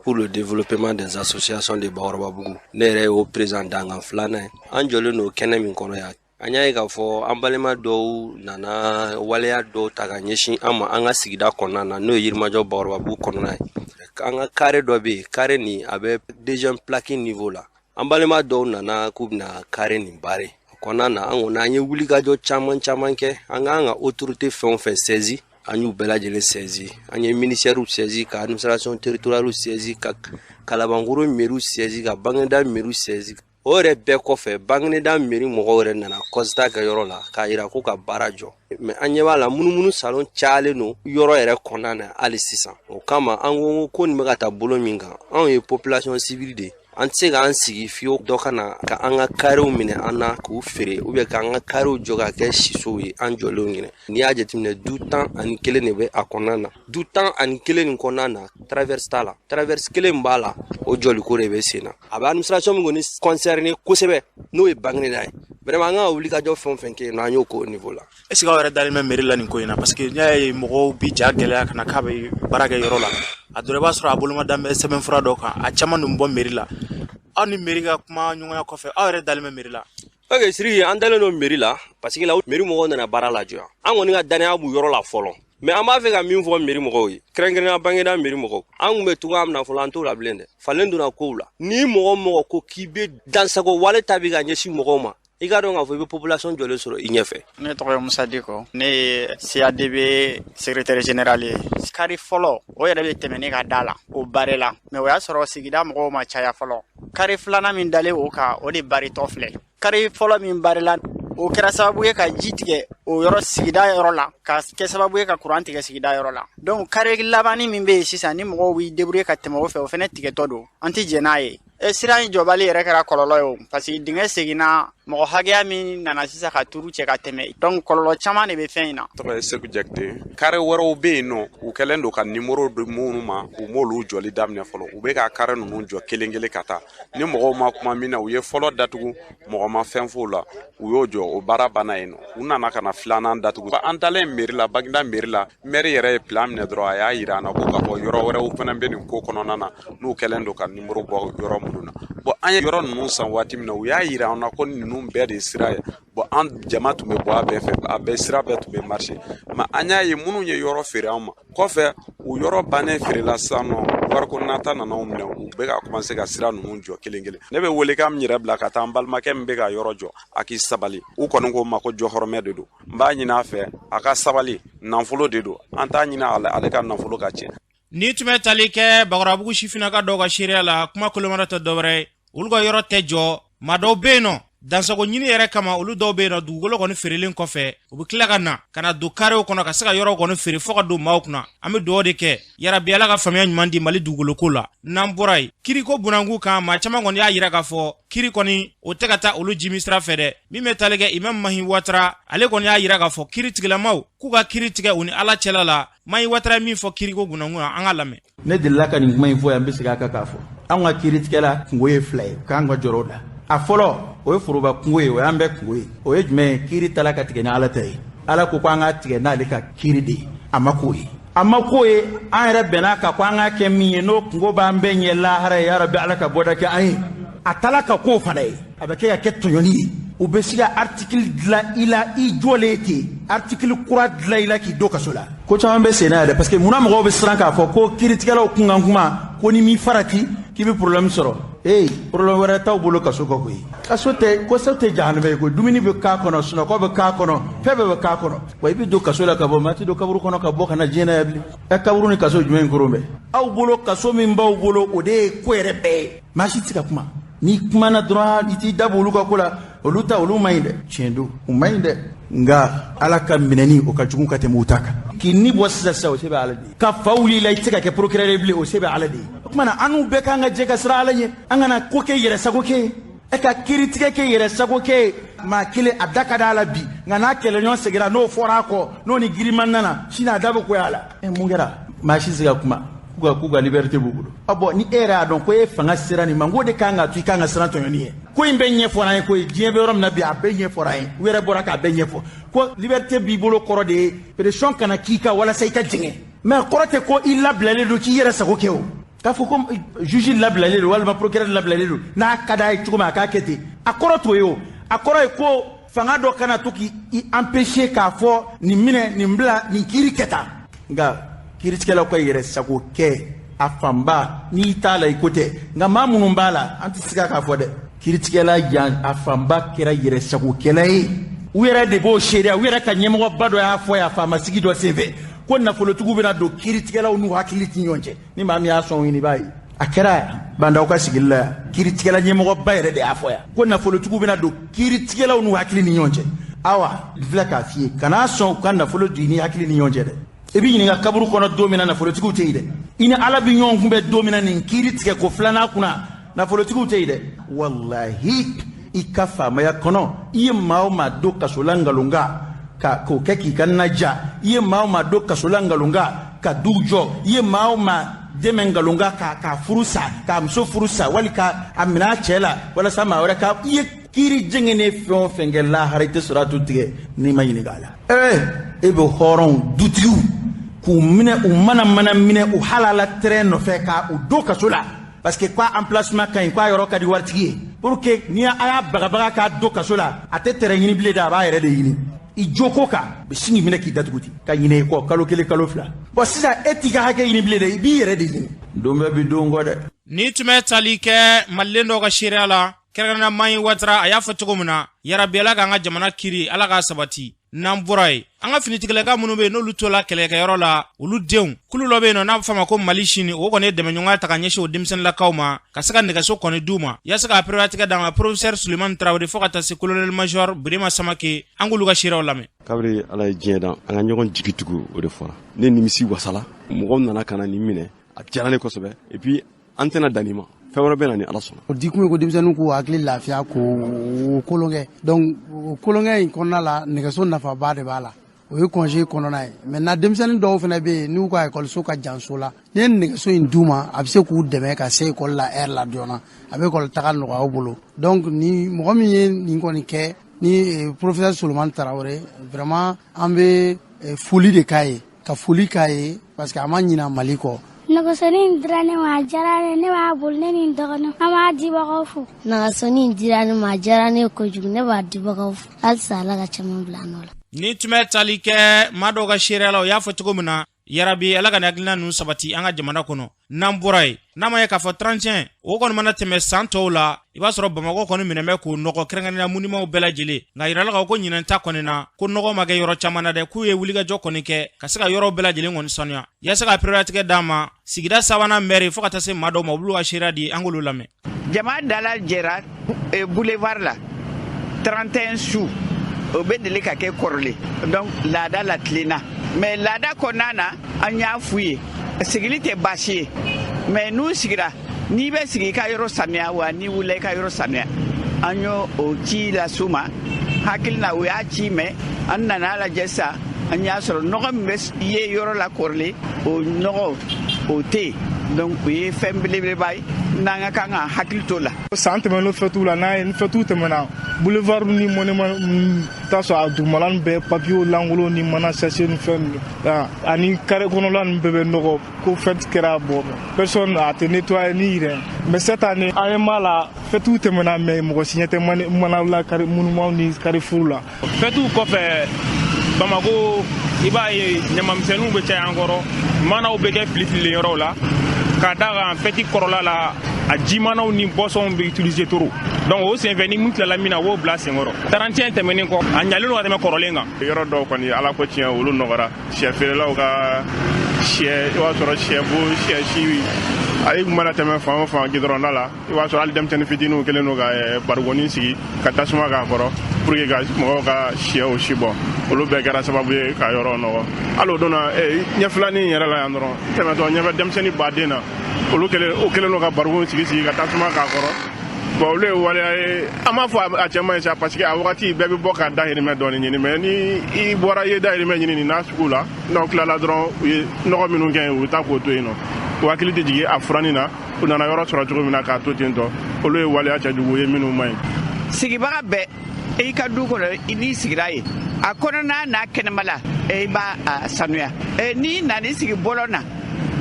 pour le développement des associations de bakɔrɔbabugu ne yɛrɛ ye o président dangan filanan ye an jɔlen don kɛnɛ min kɔnɔ yan an y'a ye k'a fɔ an balima dɔw nana waleya dɔw ta ka ɲɛsin an ma an ka sigida kɔnɔna na n'o ye yirimajɔ bakɔrɔbabugu kɔnɔna ye an ka carré dɔ bɛ yen carré nin a bɛ deuxième plaque niveau la an balima dɔw nana k'u bɛna carré nin baare kɔnɔna na an kɔni an ye wulikajɔ caman kɛ an k'an ka autorité fɛn o fɛn saisi an y'u bɛɛ lajɛlen saisi an ye ministère saisi ka administration territoriale saisi ka Kalabankoro mairie saisi ka Bagineda mairie saisi o yɛrɛ bɛɛ kɔfɛ Bagineda mairie mɔgɔw yɛrɛ nana constat kɛ yɔrɔ la k'a yira ko ka baara jɔ mais an ɲɛ b'a la munumunu salon cayalen don yɔrɔ yɛrɛ kɔnɔna na hali sisan o kama an ko nin bɛ ka taa bolo min kan anw ye population civile de an tɛ se k'an sigi fiyewu dɔ ka na ka an ka karew minɛ an na k'u feere ou bien k'an ka karew jɔ ka kɛ sisow ye an jɔlenw ɲinɛ n'i y'a jateminɛ du 11 de bɛ a kɔnɔna na du 11 nin kɔnɔna na traverse t'a la traverse kelen b'a la o jɔliko de bɛ sen na a bɛ administration min kɔni concerné kosɛbɛ n'o ye Bagineda ye vraiment an ka wulikajɔ fɛn o fɛn kɛ yen nɔ an y'o k'o niveau la. est-ce que aw yɛrɛ dalen bɛ mairie la nin ko in na parce que n'i y'a ye mɔgɔw bi ja gɛlɛya ka na k'a bɛ baara kɛ yɔrɔ la a dɔrɔn i b'a sɔrɔ a bolomada bɛ sɛbɛnfura dɔw kan a caman dun bɔ mairie la aw ni mairie ka kuma ɲɔgɔnya kɔfɛ aw yɛrɛ dalen bɛ mairie la. ok Siriki an dalen don mairie la parce que la mairie mɔgɔw nana baara lajɔ an kɔni ka danaya b'u yɔrɔ la fɔlɔ mais an b'a fɛ ka min fɔ mairie mɔgɔw ye kɛrɛnkɛrɛnnenya Bagineda mairie mɔgɔw an kun bɛ cogoya min na fɔlɔ an t'o la bilen dɛ falen donna kow la ni mɔgɔ ko k'i bɛ dansago wale ta bi ka ɲɛsin mɔgɔw ma i ka dɔn k'a fɔ i bɛ population jɔlen sɔrɔ i ɲɛfɛ. Ne tɔgɔ ye Musa Diko, ne ye CADB secrétaire général ye. Kari fɔlɔ o yɛrɛ bɛ tɛmɛ ne ka da la o bare la mais o y'a sɔrɔ sigida mɔgɔw ma caya fɔlɔ. Kari filanan min dalen o kan o de baritɔ filɛ. Kari fɔlɔ min bare la o kɛra sababu ye ka ji tigɛ o yɔrɔ sigida yɔrɔ la ka kɛ sababu ye ka courant tigɛ sigida yɔrɔ la. Donc kari labanni min bɛ yen sisan ni mɔgɔw b'i débrouiller ka tɛmɛ o fɛ o fɛnɛ tigɛtɔ don an tɛ jɛn n'a ye. Sira in jɔbali yɛrɛ kɛra kɔlɔlɔ ye o parce que dingɛ seginna mɔgɔ hakɛya min nana sisan ka turu cɛ ka tɛmɛ donc kɔlɔlɔ caman de bɛ fɛn in na. Tɔgɔ ye Seku Jakite. Kare wɛrɛw bɛ yen nɔ u kɛlen don ka numéro di minnu ma u m'olu jɔli daminɛ fɔlɔ u bɛ ka kare ninnu jɔ kelen kelen ka taa ni mɔgɔw ma kuma min na u ye fɔlɔ datugu mɔgɔ ma fɛn f'o la u y'o jɔ o baara banna yen nɔ u nana ka na filanan datugu an talen mairie la Baginda mairie la maire yɛrɛ ye plan minɛ dɔrɔn a y'a yira an na ko ka bɔ yɔrɔ wɛrɛw fana bɛ nin ko kɔnɔna na n'u kɛlen don ka numéro bɔ yɔrɔ minnu na bon an ye yɔrɔ ninnu san waati min na u y'a yira an na ko ninnu bɛɛ de sira ye bon an jama tun bɛ bɔ a bɛɛ fɛ a bɛɛ sira bɛɛ tun bɛ marché mais an y'a ye minnu ye yɔrɔ feere an ma kɔfɛ u yɔrɔ bannen feerela sisan nɔ wariko nata nana u minɛ u bɛ ka commencer ka sira ninnu jɔ kelen kelen ne bɛ welekan min yɛrɛ bila ka taa an balimakɛ min bɛ ka yɔrɔ jɔ a k'i sabali u kɔni ko ma ko jɔhɔrɔmɛ de don n b'a ɲini a fɛ a ka sabali nafolo de don an t'a ɲini ale ka nafolo ka tiɲɛ. Ni tun bɛ tali kɛ Bakɔrɔbabugu sifinnaka dɔw ka seereya la kuma kolomara tɛ dɔwɛrɛ ye olu ka yɔrɔ tɛ jɔ maa dɔw bɛ yen nɔ dansago ɲini yɛrɛ kama olu dɔw bɛ yen nɔ dugukolo kɔni feerelen kɔfɛ u bɛ tila ka na don karew kɔnɔ ka se ka yɔrɔ kɔni feere fɔ ka don maaw kunna an bɛ dugawu de kɛ yarabi Ala ka faamuya ɲuman di Mali dugukoloko la n'an bɔra yen kiriko bunangu kan maa caman kɔni y'a yira k'a fɔ kiri kɔni o tɛ ka taa olu jimi sira fɛ dɛ min bɛ tali kɛ Imam Mahi Watara ale kɔni y'a yira k'a fɔ kiri tigilamaw k'u ka kiri tigɛ u ni Ala cɛla la Mahi Watara min fɔ kiriko bunangu na an ka lamɛn. Ne delila ka nin kuma in fɔ yan n bɛ segin a kan k'a fɔ an ka kiri tigɛla kungo ye fila ye k'an ka jɔrɔ o la a fɔlɔ o ye foroba kungo ye o y'an bɛɛ kungo ye o ye jumɛn ye kiri tala ka tigɛ ni Ala ta ye Ala ko an ka tigɛ n'ale ka kiri de ye a ma k'o ye an yɛrɛ bɛnna kan ko an ka kɛ min ye n'o kungo b'an bɛɛ ɲɛ lahara ye yarabi Ala ka bɔda kɛ an ye a tala ka k'o fana ye a bɛ kɛ ka kɛ tɔɲɔni ye u bɛ se ka article dilan i la i jɔlen ten article kura dilan i la k'i don kaso la ko caman bɛ sen na yɛrɛ parce que munna mɔgɔw bɛ siran k'a fɔ ko kiritigɛlaw kunkan kuma ko ni m'i farati k'i bɛ problème sɔrɔ problème wɛrɛ t'aw bolo kaso kɔ koyi kaso tɛ jahanama ye koyi dumuni bɛ k'a kɔnɔ sunɔgɔ bɛ k'a kɔnɔ fɛn bɛɛ bɛ k'a kɔnɔ wa i bɛ don kaso la ka bɔ maa tɛ don kaburu kɔnɔ ka bɔ ka na diɲɛ na yan bilen kaburu ni kaso jumɛn koron bɛ aw bolo kaso min b'aw bolo o de ye ko yɛrɛ bɛɛ ye maa si tɛ se ka kuma n'i kumana dɔrɔn i t'i da bɔ olu ka ko la olu ta olu man ɲi dɛ tiɲɛ don u man ɲi dɛ nka Ala ka minɛni o ka jugu ka tɛmɛ u ta kan k'i ni bɔ sisan o se bɛ Ala de ye ka fa wuli la i tɛ se ka kɛ procureur ye bilen o se bɛ Ala de ye o tuma na an n'u bɛɛ kan ka jɛ ka siran Ala ɲɛ an kana ko kɛ yɛrɛ sago kɛ ka kiritigɛ kɛ yɛrɛ sago kɛ maa kelen a da ka d'a la bi nka n'a kɛlɛɲɔgɔn seginna n'o fɔra a kɔ n'o ni giriman nana sini a da bɛ koya la mun kɛra maa si se ka kuma k'u ka liberté b'u bolo bon ni e yɛrɛ y'a dɔn ko e fanga sera nin ma n ko de kan ka to i kan ka siran tɔɲɔni ye ko in bɛɛ ɲɛfɔra an ye koyi diɲɛ bɛ yɔrɔ min na bi a bɛɛ ɲɛfɔra an ye u yɛrɛ bɔra k'a bɛɛ ɲɛfɔ ko liberté b'i bolo kɔrɔ de ye pression kana k'i kan walasa i ka jɛngɛ mais kɔrɔ tɛ ko i labilalen don k'i yɛrɛ sago kɛ o k'a fɔ ko juge labilalen don walima procureur labilalen don n'a ka d'a ye cogo min a k'a kɛ ten a kɔrɔ t'o ye o a kɔrɔ ye ko fanga dɔ kana to k'i empêcher k'a fɔ nin minɛ nin bila nin kiiri kɛ tan nka kiritigɛlaw ka yɛrɛ sago kɛ a fanba n'i t'a la i ko tɛ nka maa minnu b'a la an tɛ se k'a fɔ dɛ kiritigɛla yan a fanba kɛra yɛrɛ sagokɛla ye u yɛrɛ de b'o seereya u yɛrɛ ka ɲɛmɔgɔba dɔ y'a fɔ yan faamasigi dɔ senfɛ ko nafolotigiw bɛna don kiritigɛlaw n'u hakili tɛ ɲɔgɔn cɛ ni maa min y'a sɔn ɲini b'a ye a kɛra bandaw ka sigili la yan kiritigɛla ɲɛmɔgɔba yɛrɛ de y'a fɔ yan ko nafolotigiw bɛna don kiritigɛlaw n'u hakili ni ɲɔgɔn cɛ awa n filɛ k'a f'i ye kan'a sɔn u ka nafolo di ni hakili ni ɲɔgɔn cɛ dɛ i bɛ ɲininka kaburu kɔnɔ don min na nafolotigiw tɛ yen dɛ i ni Ala bɛ ɲɔgɔn kunbɛn don min na nin kiiri tigɛ ko filanan kunna nafolotigiw tɛ yen dɛ walahi i ka faamaya kɔnɔ i ye maa o maa don kaso la nkalonka k'o kɛ k'i ka naja i ye maa o maa don kaso la nkalonka ka du jɔ i ye maa o maa dɛmɛ nkalonka k'a furu sa k'a muso furu sa wali k'a minɛ a cɛ la walasa maa wɛrɛ ka i ye kiiri jɛngɛnen fɛn o fɛn kɛ lahara i tɛ sɔrɔ a tu tigɛ n'i ma ɲininka a la e bɛ hɔrɔnw dutigiw k'u minɛ u mana minɛ u halala terrain nɔfɛ ka u don kaso la parce que quoi emplacement ka ɲi k'a yɔrɔ ka di waritigi ye pour que ni a y'a bagabaga k'a don kaso la a tɛ terrain ɲini bilen dɛ a b'a yɛrɛ de ɲini i joko kan u bɛ sin k'i minɛ k'i datugu ten ka ɲinɛ i kɔ kalo kelen kalo fila bon sisan e t'i ka hakɛ ɲini bilen dɛ i b'i yɛrɛ de ɲini don bɛɛ bi don kɔ dɛ. Ni tun bɛ tali kɛ maliden dɔw ka seereya la kɛrɛnkɛrɛnna Mayi Watara a y'a fɔ cogo min na yarabi Ala k'an ka jamana kiri Ala k'a sabati n'an bɔra ye an ka finitigilaka minnu bɛ yen n'olu tola kɛlɛkɛyɔrɔ la olu denw kulu dɔ bɛ yen n'a bɛ f'a ma ko Mali Sini o kɔni ye dɛmɛɲɔgɔnya ta ka ɲɛsin o denmisɛnninlakaw ma ka se ka nɛgɛso kɔni d'u ma yaasa ka perewatigɛ d'an ma professeur Sulemani Tarawele fo ka taa se colonel major Birima Samake an k'olu ka seerew lamɛn. Kabiri Ala ye diɲɛ dan an ka ɲɔgɔn jigi tugu o de fɔra ne nimisi wasala mɔgɔw nana ka na nin minɛ a diyara ne kosɛbɛ et puis an tɛna danni ma fɛn wɛrɛ bɛ na ni Ala sɔnna. O di kun ye ko denmisɛnninw k'u hakili lafiya k'o kolonkɛ donc o kolonkɛ in kɔnɔna la nɛgɛso nafaba de b'a la o ye congé kɔnɔna ye maintenant denmisɛnnin dɔw fana bɛ yen n'u ka ekɔliso ka jan so la ni ye nɛgɛso in d'u ma a bɛ se k'u dɛmɛ ka se ekɔli la heure la joona a bɛ ekɔli taga nɔgɔya u bolo donc ni mɔgɔ min ye nin kɔni kɛ ni professeur Sulemani Tarawele vraiment an bɛ foli de k'a ye ka foli k'a ye parce que a ma ɲina Mali kɔ. Nɛgɛsoni dira ne ma a diyara ne ne b'a boli ne ni n dɔgɔnin an b'a dibagaw fo. Nɛgɛsoni dira ne ma a diyara ne kojugu ne b'a dibagaw fo halisa Ala ka caman bila nɔ la. Ni tun bɛ tali kɛ maa dɔw ka seereya la o y'a fɔ cogo min na yarabi Ala ka nin hakilina ninnu sabati an ka jamana kɔnɔ n'an bɔra ye n'a ma ye k'a fɔ 31 o kɔni mana tɛmɛ san tɔw la i b'a sɔrɔ Bamakɔ kɔni minɛ bɛ k'o nɔgɔ kɛrɛnkɛrɛnnenya munimaw bɛɛ lajɛlen nka yirala ka ko ɲinɛn ta kɔni na ko nɔgɔ ma kɛ yɔrɔ caman na dɛ k'u ye wulikajɔ kɔni kɛ ka se ka yɔrɔw bɛɛ lajɛlen kɔni sanuya yaasa ka perewatigɛ d'an ma sigida sabanan maire fo ka taa se maa dɔw ma olu ka seereya di an k'olu lamɛn. Jama dala jɛra boulevard la 31 su o bɛ deli ka kɛ kɔrɔlen donc laada la tilenna mais laada kɔnɔna na an y'a f'u ye sigili tɛ baasi ye mais n'u sigira n'i bɛ sigi i ka yɔrɔ sanuya wa n'i wulila i ka yɔrɔ sanuya an y'o o ci las'u ma hakili na o y'a ci mɛn an nana lajɛ sa an y'a sɔrɔ nɔgɔ min bɛ ye yɔrɔ la kɔrɔlen o nɔgɔ o tɛ yen donc o ye fɛn belebeleba ye n'an ka kan ka hakili to la. san tɛmɛnen fɛtiw la n'a ye ni fɛtiw tɛmɛna boulevard ni monument t'a sɔrɔ a dugumala nin bɛɛ papiyew lankolon ni mana sachet ni fɛn ninnu ani carré kɔnɔla nin bɛɛ bɛ nɔgɔ ko fête kɛra bon personne a tɛ nettoyer ni yɛrɛ mais cette année an ye m'a la fêtiw tɛmɛna mais mɔgɔ si ɲɛ tɛ mana la monument ni carrefour la. fêtiw kɔfɛ Bamako i b'a ye ɲamamisɛnninw bɛ caya an kɔrɔ manaw bɛ kɛ filifililen yɔrɔw la ka da kan fɛti kɔrɔla la a jimanaw ni boissons bɛ utiliser trop donc o senfɛ ni mun tilala min na o b'o bila senkɔrɔ 31 tɛmɛnen kɔ a ɲalen don ka tɛmɛ kɔrɔlen kan. yɔrɔ dɔw kɔni ala ko tiɲɛ olu nɔgɔra sɛ feerelaw ka sɛ i b'a sɔrɔ sɛ bo sɛ si ale tun mana tɛmɛ fan o fan gidɔrɔnda la i b'a sɔrɔ hali denmisɛnnin fitininw kɛlen don ka barikɔnin sigi ka tasuma k'a kɔrɔ pour que ka mɔgɔw ka sɛw si bɔ olu bɛɛ kɛra sababu ye ka yɔrɔ nɔgɔ hali o donna ɲɛfilanin yɛrɛ la yan dɔrɔn tɛmɛtɔ ɲɛfɛ denmisɛnnin baden na olu kɛlen don ka barikɔn sigi ka tasuma k'a kɔrɔ bon olu ye waleya ye an m'a fɔ a cɛ man ɲi sa parce que a wagati bɛɛ bɛ bɔ ka dahirimɛ dɔɔni ɲini mais ni i bɔra i ye dahirimɛ ɲini nin n'a sugu la n'aw tilala dɔrɔn u ye nɔgɔ minnu kɛ u bɛ taa k'o to yen nɔ u hakili tɛ jigin a furanin na u nana yɔrɔ sɔrɔ cogo min na k'a to ten tɔ olu ye waleya cɛjugu ye minnu man ɲi. sigibaga bɛɛ i ka du kɔnɔ i n'i sigira ye a kɔnɔna n'a kɛnɛma la i b'a sanuya n'i nan'i sigi bɔlɔ na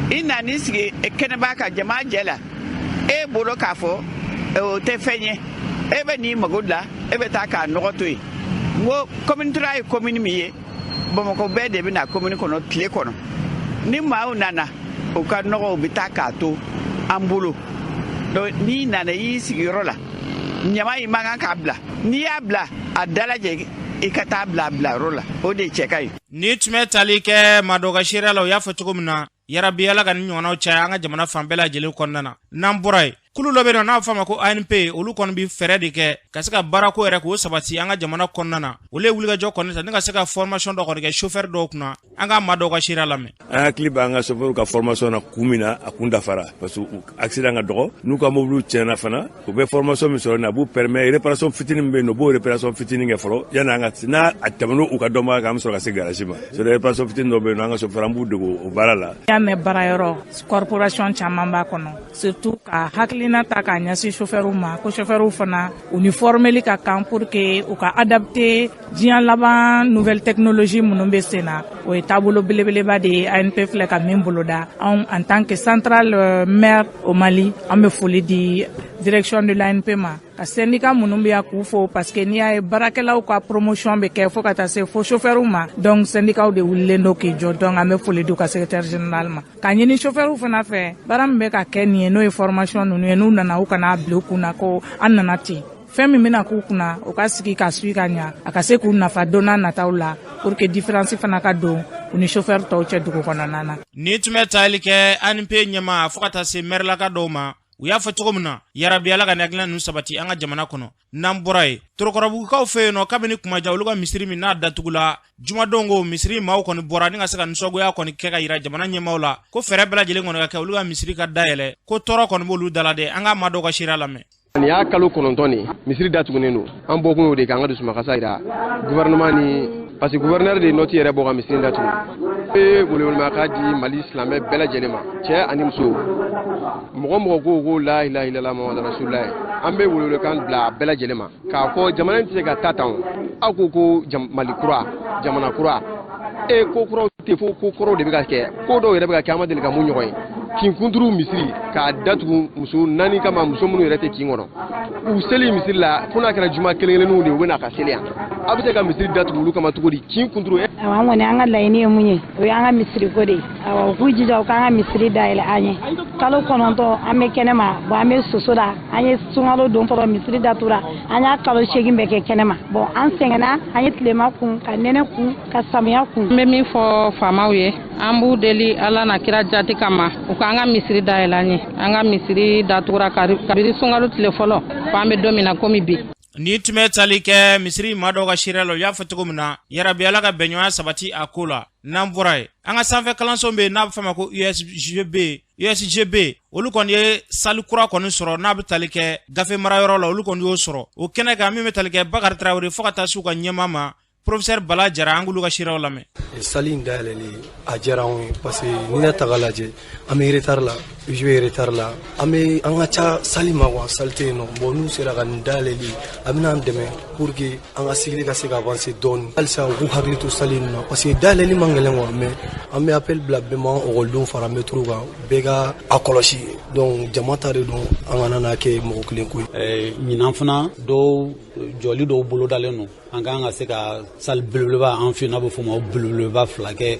i nan'i sigi kɛnɛba ka jama jɛ la e bolo k'a fɔ o tɛ fɛn ye e bɛ n'i mago la e bɛ taa k'a nɔgɔ to yen n ko commune tura ye commune min ye Bamakɔ bɛɛ de bɛ na commune kɔnɔ tile kɔnɔ ni maaw nana u ka nɔgɔw bɛ taa k'a to an bolo donc n'i nana i y'i sigiyɔrɔ la ɲama i man kan k'a bila n'i y'a bila a dalajɛ i ka taa bila yɔrɔ la o de cɛ ka ɲi. ni tun bɛ tali kɛ maa dɔ ka seereya la o y'a fɔ cogo min na yarabi Ala ka nin ɲɔgɔnnaw caya an ka jamana fan bɛɛ lajɛlen kɔnɔna na n'an bɔra ye kulu dɔ bɛ yen n'a bɛ f'a ma ko ANP olu kɔni bɛ fɛɛrɛ de kɛ ka se ka baarako yɛrɛ k'o sabati an ka jamana kɔnɔna na olu ye wulikajɔ kɔni ta ni ka se ka formation dɔ kɔni kɛ chauffeur dɔw kunna an ka maa dɔw ka seereya lamɛn. an hakili b'an ka chauffeur ka formation na kun min na a kun dafara parce que accident ka dɔgɔ n'u ka mobile tiɲɛna fana u bɛ formation min sɔrɔ nin a b'u permet réparation fitinin min bɛ yen nɔ u b'o réparation fitinin kɛ fɔlɔ yanni an ka n'a tɛmɛna u ka dɔnbaga kan an bɛ sɔrɔ ka se garage ma c'est réparation fitinin dɔ bɛ yen nɔ an ka chauffeur an b'u dege o baara la. y'a mɛn baarayɔrɔ corporation caman b'a kɔnɔ surtout ka hakilina ta k'a ɲɛsin chauffeur ma ko chauffeur fana uniformeli ka kan pour que u ka adapter diɲɛ laban nouvelle technologie minnu bɛ sen na o ye taabolo belebeleba de ye ANP filɛ ka min boloda anw en tant que centrale maire au Mali an bɛ foli di direction de l'ANP ma ka syndicat minnu bɛ yan k'u fo parce que n'i y'a ye baarakɛlaw ka promotion bɛ kɛ fo ka taa se fo chauffeur ma donc syndicat de wulilen do k'i jɔ donc an bɛ foli d'u ka secrétaire général ma ka ɲini chauffeur fana fɛ baara min bɛ ka kɛ nin ye n'o ye formation ninnu ye n'u nana u kana bila u kunna ko an nana ten fɛn min bɛna k'u kunna u ka sigi ka suit ka ɲa a ka se k'u nafa don n'a nataw la pour que différence fana ka don u ni chauffeur tɔw cɛ dugu kɔnɔna na. Ni tun bɛ taali kɛ ANP ɲɛma fo ka taa se maire-laka dɔw ma u y'a fɔ cogo min na yarabi ala ka hakilina ninnu sabati an ka jamana kɔnɔ n'an bɔra ye torokɔrɔbugukaw fɛ yen nɔ kabini kumaja olu ka misiri min n'a datugula jumadon ko misiri maaw kɔni bɔra ni ka se ka nisɔngoya kɔni kɛ ka yira jamana ɲɛmaaw la ko fɛɛrɛ bɛɛ lajɛlen kɔni ka kɛ olu ka misiri ka dayɛlɛ ko tɔɔrɔ kɔni b'olu dala dɛ an ka maa dɔw ka sira lamɛn. Ni y'a kalo 9 ni misiri datugunen don an bɔkun y'o de k'an ka dusumakasa yira gouvernement ni parce que gouverneur de noti yɛrɛ bɔ ka misiri datugu welewelemakan di Mali silamɛ bɛɛ lajɛlen ma cɛ ani muso mɔgɔ mɔgɔ ko la ilaha illallah muhamadu rasulullah an bɛ welewelekan bila bɛɛ lajɛlen ma k'a fɔ jamana in tɛ se ka taa tan aw ko Mali kura jamana kura ko kuraw tɛ fo ko kɔrɔw de bɛ ka kɛ ko dɔw yɛrɛ bɛ ka kɛ an ma deli ka mun ɲɔgɔn ye kin kunturu misiri k'a datugu muso naani kama muso minnu yɛrɛ tɛ kin kɔnɔ u seli misiri la fo n'a kɛra juma kelen-kelenninw de u bɛ na ka seli yan a bɛ se ka misiri datugu olu kama cogo di kin kunturu. Awɔ an kɔni an ka laɲini ye mun ye o y'an ka misiri ko de ye awɔ u k'u jija u k'an ka misiri dayɛlɛ an ye kalo 9 an bɛ kɛnɛma bon an bɛ soso la an ye sunkalo don fɔlɔ misiri datugura an y'a kalo 8 bɛɛ kɛ kɛnɛma bon an sɛgɛnna an ye tilema kun ka nɛnɛ kun ka samiya kun. N bɛ min fɔ faamaw ye an b'u deli ala na kira jati kama u k'an ka misiri dayɛlɛ an ye an ka misiri datugura kabiri sunkalo tile fɔlɔ fo an bɛ don min na komi bi. Ni tun bɛ tali kɛ misiri maa dɔw ka sira la u y'a fɔ cogo min na yarabi ala ka bɛnɲɔgɔnya sabati a ko la n'an bɔra ye an ka sanfɛ kalanso bɛ yen n'a bɛ fɔ a ma ko USGB olu kɔni ye sali kura kɔni sɔrɔ n'a bɛ tali kɛ gafe marayɔrɔ la olu kɔni y'o sɔrɔ o kɛnɛ kan min bɛ tali kɛ Bakari Tarawele fo ka taa se u ka ɲɛmaa ma professeur Bala Jara an k'olu ka siraw lamɛn. Sali in dayɛlɛli a diyara anw ye parce que n'i y'a ta k'a lajɛ an bɛ retard la jouer retard la an ka ca sali ma quoi sali tɛ yen nɔ bon n'u sera ka nin dayɛlɛli a bɛna an dɛmɛ pour que an ka sigili ka se ka avancer dɔɔni halisa u k'u hakili to sali in na parce que dayɛlɛli man gɛlɛn quoi mais an bɛ appel bila bɛɛ ma ɔkɔlidenw fara mɛtiriw kan bɛɛ ka a kɔlɔsi donc jama ta de don an kana n'a kɛ mɔgɔ kelen ko ye. Ɲinan fana dɔw jɔli dɔw bolo dalen don an kan ka se ka sali belebeleba an fɛ n'a bɛ fɔ o ma belebeleba 2 kɛ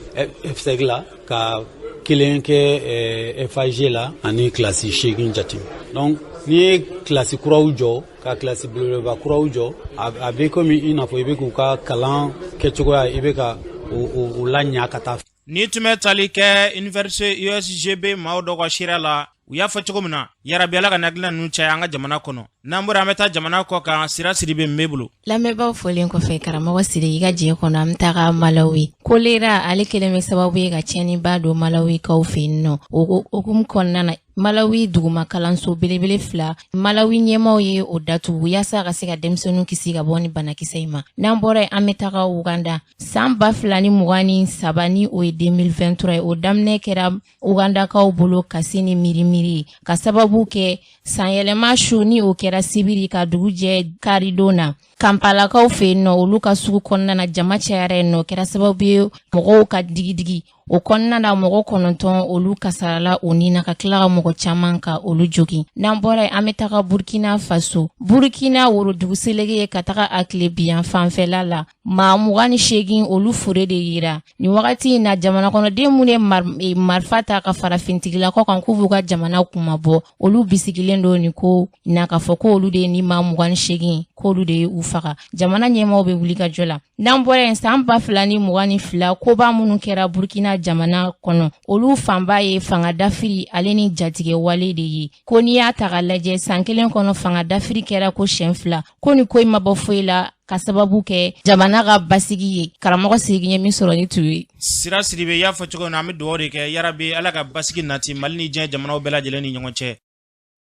F5 la ka kelen kɛ FAG la ani kilasi 8 jate donc n'i ye kilasi kuraw jɔ ka kilasi belebeleba kuraw jɔ a bɛ komi i n'a fɔ i bɛ k'u ka kalan kɛcogoya i bɛ ka u la ɲa ka taa. Ni tun bɛ tali kɛ université USGB maaw dɔw ka sira la u y'a fɔ cogo min na yarabi ala ka hakilina ninnu caya an ka jamana kɔnɔ n'an bɔra an bɛ taa jamana kɔ kan Sira Sidibe min bɛ bolo. Lamɛnbaaw fɔlen kɔfɛ karamɔgɔ Sidi i ka jɛ kɔnɔ an bɛ taga Malawi kolera ale kelen bɛ sababu ye ka tiɲɛniba don Malawikaw fɛ yen nɔ o hukumu kɔnɔna na Malawi duguma kalanso belebele 2 Malawi ɲɛmaaw ye o datugu yaasa ka se ka denmisɛnninw kisi ka bɔ ni banakisɛ in ma n'an bɔra yen an bɛ taga Uganda san 2023 ni o ye 2023 ye o daminɛ kɛra Ugandakaw bolo kasi ni mirimiri ka sababu kɛ sanyɛlɛma su ni o kɛra sibiri ka dugu jɛ karidon na Kampalakaw fɛ yen nɔ olu ka sugu kɔnɔna na jama cayara yen nɔ kɛra sababu ye mɔgɔw ka digidigi o kɔnɔna na mɔgɔ 9 olu kasarala o ni na ka tila ka mɔgɔ caman ka olu jogin n'an bɔra yen an bɛ taga Burkina Faso Burkina worodugu selege ye ka taga a tile biyan fanfɛla la maa 28 olu fure de yira ni wagati in na jamana kɔnɔden minnu ye marifa ta ka farafintigilakaw kan k'u b'u ka jamana kumabɔ olu bisigilen don ni ko na ka fɔ ko olu de ni maa 28 k'olu de ye u faga jamana ɲɛmaaw bɛ wuli ka jɔ la n'an bɔra yen san 2022 koba minnu kɛra Burkina jamana kɔnɔ olu fanba ye fanga dafiri ale ni jatigɛ wale de ye ko n'i y'a ta ka lajɛ san 1 kɔnɔ fanga dafiri kɛra ko siɲɛ 2 ko ni ko in ma bɔ foyi la ka sababu kɛ jamana ka basigi ye karamɔgɔ Sidi ye min sɔrɔ ni tu ye. Sira Sidibe y'a fɔ cogo min na an bɛ dugawu de kɛ yarabi ala ka basigi nati Mali ni diɲɛ jamanaw bɛɛ lajɛlen ni ɲɔgɔn cɛ